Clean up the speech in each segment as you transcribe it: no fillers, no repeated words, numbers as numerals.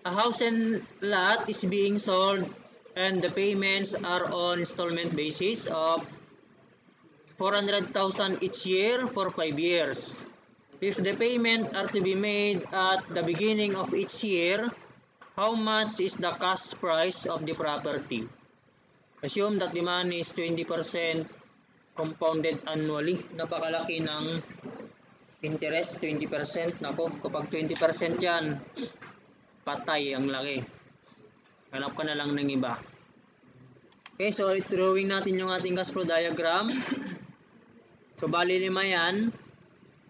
A house and lot is being sold and the payments are on installment basis of 400,000 each year for 5 years. If the payment are to be made at the beginning of each year, how much is the cash price of the property? Assume that the money is 20% compounded annually. Napakalaki ng interest, 20%. Nako, kapag 20% yan, patay ang laki. Hanap ka na lang ng iba. Okay, so drawing natin yung ating cash flow diagram. So, bali 5 yan.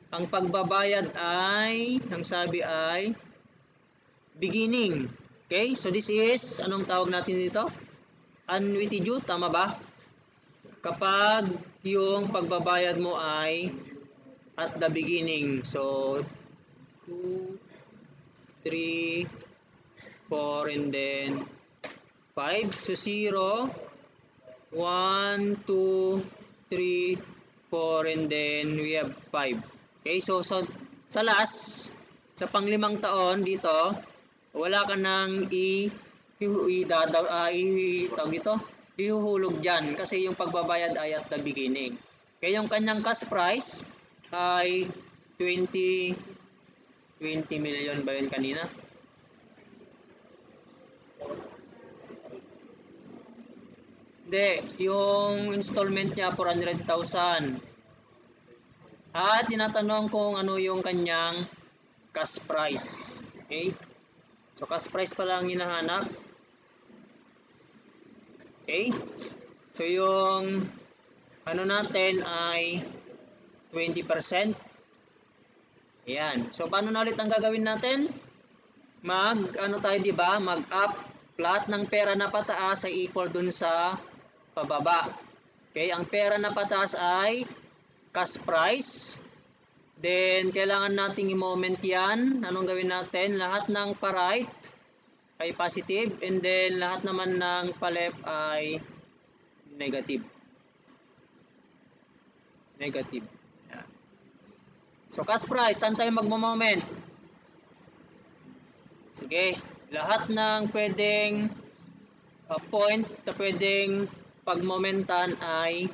Ang pagbabayad ay, ang sabi ay, beginning. Okay, so this is, anong tawag natin dito? Annuity due, tama ba? Kapag yung pagbabayad mo ay at the beginning. So, 2, 3, 4, and then 5. So, 0, 1, 2, 3, 4, and then we have 5. Okay, so sa last, sa pang-5 taon dito, wala ka nang ihuhulog dyan kasi yung pagbabayad ay at the beginning. Kaya yung kanyang cash price ay 20 million ba yun kanina? Hindi, yung installment niya 400,000. At tinatanong kung ano yung kanyang cash price. Okay? So cash price pa lang hinahanap. Okay? So yung ano natin ay 20%. Ayan. So paano na ulit ang gagawin natin? Ano tayo, di ba? Mag-up. Lahat ng pera na pataas ay equal dun sa pababa. Okay? Ang pera na pataas ay cash price. Then, kailangan nating i-moment yan. Anong gawin natin? Lahat ng pa-right ay positive. And then, lahat naman ng pa-left ay negative. Negative. Yan. So, cash price. Saan tayo magmo-moment? Sige. Lahat ng pwedeng point na pwedeng pag-momentan ay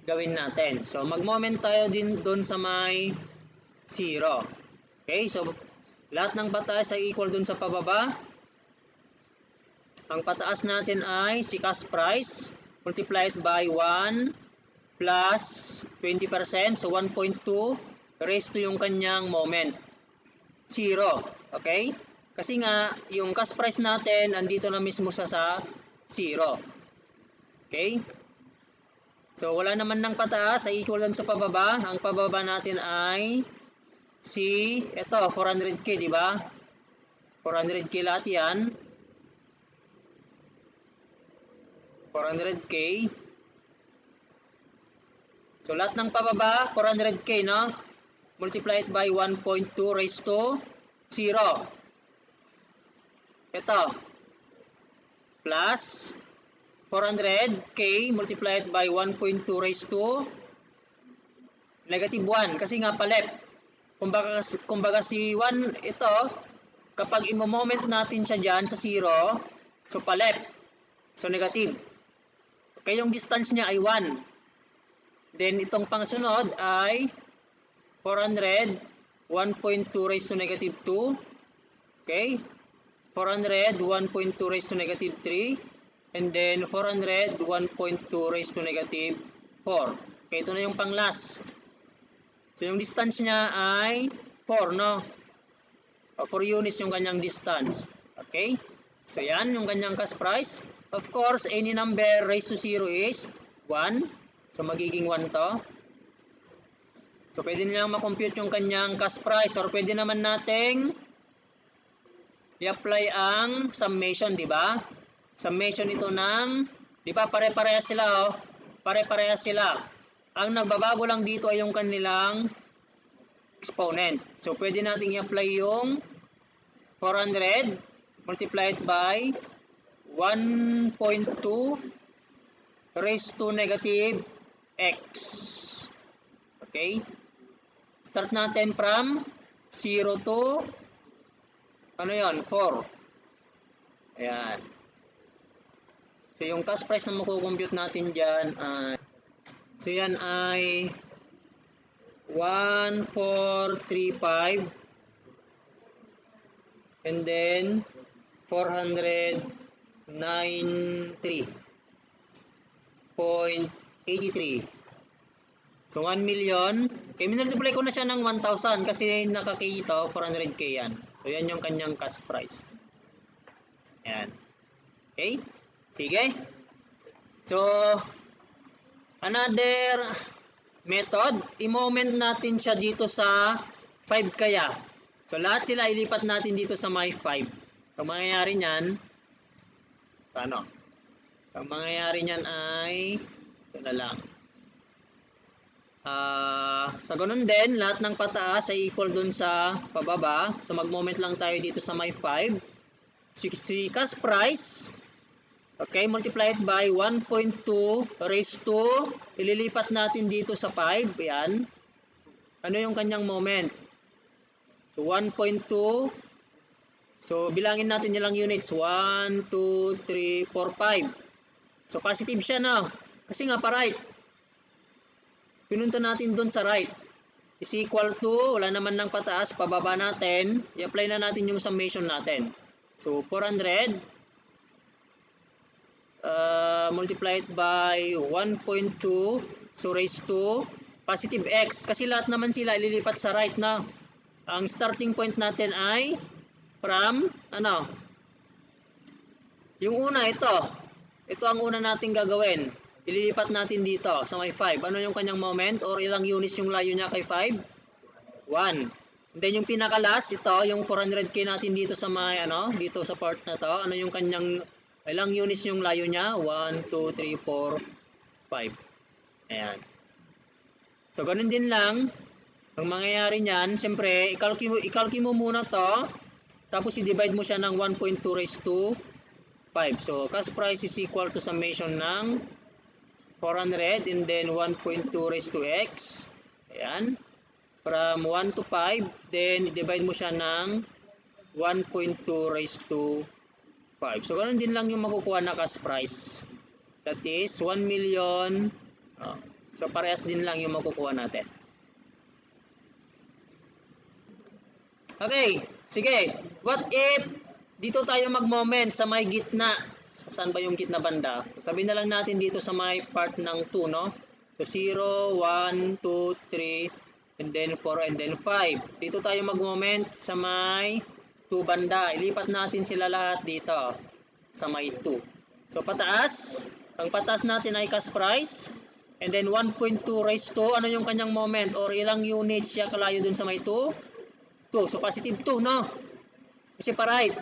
gawin natin. So, mag-moment tayo din doon sa may 0. Okay, so lahat ng pataas ay equal doon sa pababa. Ang pataas natin ay si cash price multiplied by 1 plus 20%. So, 1.2 raised to yung kanyang moment. 0. Okay? Kasi nga, yung cash price natin andito na mismo sa 0. Okay? So, wala naman ng pataas ay equal lang sa pababa. Ang pababa natin ay ito, 400k, di ba? 400k lahat yan. 400k. So, lahat ng pababa, 400k, no? Multiplied by 1.2 raised to 0. Ito. Plus 400k multiplied by 1.2 raised to negative 1 kasi nga pa-left. Kumbaga si 1 ito, kapag i-moment natin siya dyan sa 0, so pa-left. So negative. Kaya yung distance niya ay 1. Then itong pangsunod ay 400, 1.2 raised to negative 2. Okay? 400, 1.2 raised to negative 3. And then 400, 1.2 raised to negative 4. Okay, ito na yung pang-last. So, yung distance niya ay 4, no? 4 units yung kanyang distance. Okay? So, yan yung kanyang cash price. Of course, any number raised to 0 is 1. So, magiging 1 to. So, pwede nilang makompute yung kanyang cash price or pwede naman nating i-apply ang summation, di ba? Summation ito ng, di ba, pare-parehas sila, oh. Pare-parehas sila. Ang nagbabago lang dito ay yung kanilang exponent. So, pwede nating i-apply yung 400 multiplied by 1.2 raised to negative x. Okay? Start natin from 0 to, ano yun, 4. Ayan. So, yung cash price na makukompute natin dyan ay, so yan ay 1,435 and then 493.83. So 1 million. Okay, minultiply ko na siya ng 1,000 kasi nakakita 400k yan. So yan yung kanyang cash price. Ayan. Okay? Sige. So another method, i-moment natin siya dito sa 5 kaya. So lahat sila ilipat natin dito sa may 5. So mangyayari niyan, paano? So mangyayari niyan ay ito na lang. Sa ganun din, lahat ng pataas ay equal dun sa pababa. So mag-moment lang tayo dito sa may 5. Si cash price, okay, multiply it by 1.2 raised to, ililipat natin dito sa 5. Yan. Ano yung kanyang moment? So 1.2. So bilangin natin nilang units. 1, 2, 3, 4, 5. So positive siya na. Kasi nga pa-right. Pinunta natin doon sa right. Is equal to, wala naman ng pataas, pababa natin. I-apply na natin yung summation natin. So 400 multiplied by 1.2, so raised to positive x. Kasi lahat naman sila ililipat sa right na. Ang starting point natin ay from, ano? Yung una, ito. Ito ang una natin gagawin. Ililipat natin dito sa may 5. Ano yung kanyang moment or ilang units yung layo niya kay 5? 1. And then yung pinaka-last, ito, yung 400k natin dito sa may, dito sa part na to. Ano yung kanyang, ilang units yung layo niya? 1, 2, 3, 4, 5. Ayan. So, ganun din lang. Ang mangyayari niyan, siyempre, i-calculate mo muna to. Tapos, i-divide mo siya ng 1.2 raised to 5. So, cash price is equal to summation ng 400 and then 1.2 raised to x. Ayan. From 1 to 5, then divide mo siya ng 1.2 raised to 5. So, ganoon din lang yung makukuha na cash price. That is 1 million. So, parehas din lang yung makukuha natin. Okay. Sige. What if dito tayo mag-moment sa may gitna? Saan ba yung gitna banda? Sabihin na lang natin dito sa may part ng 2, no? So, 0, 1, 2, 3, and then 4, and then 5. Dito tayo mag-moment sa may 2 banda. Ilipat natin sila lahat dito sa may 2. So, pataas. Ang pataas natin ay cash price. And then 1.2 raised to, ano yung kanyang moment? Or ilang units siya kalayo dun sa may 2? 2. So, positive 2, no? Kasi pa-right.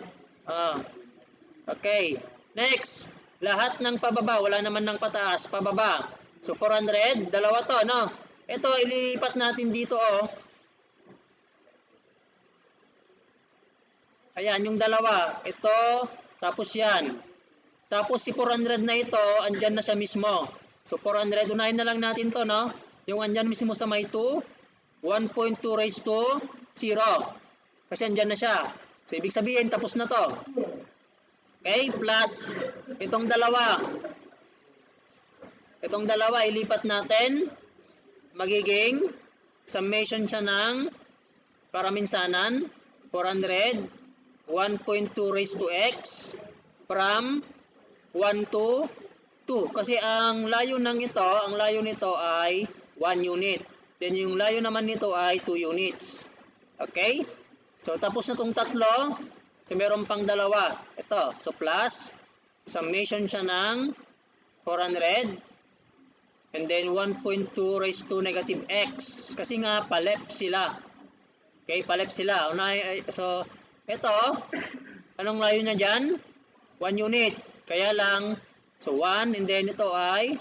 Okay. Next, lahat ng pababa, wala naman ng pataas, pababa. So 400, dalawa to, no? Ito, ililipat natin dito, oh. Ayan, yung dalawa. Ito, tapos yan. Tapos si 400 na ito, andyan na siya mismo. So 400, unahin na lang natin to, no? Yung andyan mismo sa may 2, 1.2 raised to 0. Kasi andyan na siya. So ibig sabihin, tapos na to. Okay, plus itong dalawa. Itong dalawa ilipat natin. Magiging summation siya ng paraminsanan 400 1.2 raised to x from 1 to 2. Kasi ang layo nito ay 1 unit. Then yung layo naman nito ay 2 units. Okay? So tapos na tong tatlo. So, meron pang dalawa. Ito. So, plus. Summation siya ng 400. And then, 1.2 raised to negative x. Kasi nga, pa-left sila. Okay, pa-left sila. So, ito. Anong layo niya dyan? 1 unit. Kaya lang, so 1. And then, ito ay,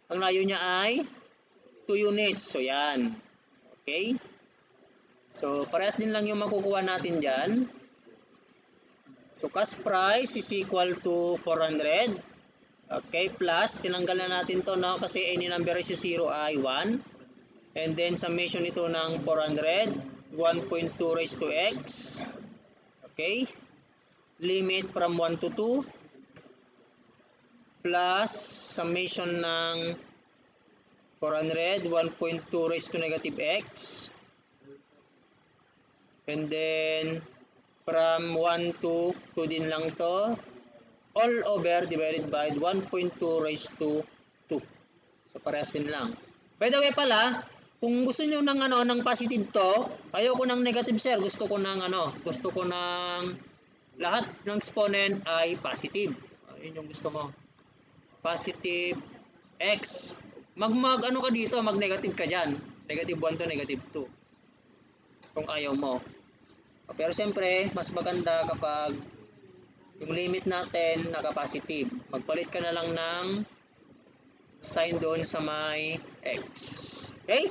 ang layo niya ay 2 units. So, yan. Okay. So, parehas din lang yung makukuha natin dyan. So, cash price is equal to 400. Okay, plus, tinanggal na natin to, no? Kasi any number is 0 ay 1. And then, summation ito ng 400. 1.2 raised to x. Okay. limit from 1 to 2 plus summation ng 400, 1.2 raised to negative x, and then from 1 to 2 din lang to, all over divided by 1.2 raised to 2. So parehas din lang. By the way pala, kung gusto niyo ng ng positive to, ayoko ng negative sir, gusto ko ng lahat ng exponent ay positive. Yun yung gusto mo. Positive x. Ano ka dito, mag-negative ka diyan. Negative 1 to negative 2. Kung ayaw mo. Pero siyempre, mas maganda kapag yung limit natin naka-positive. Magpalit ka na lang ng sign doon sa may x. Okay?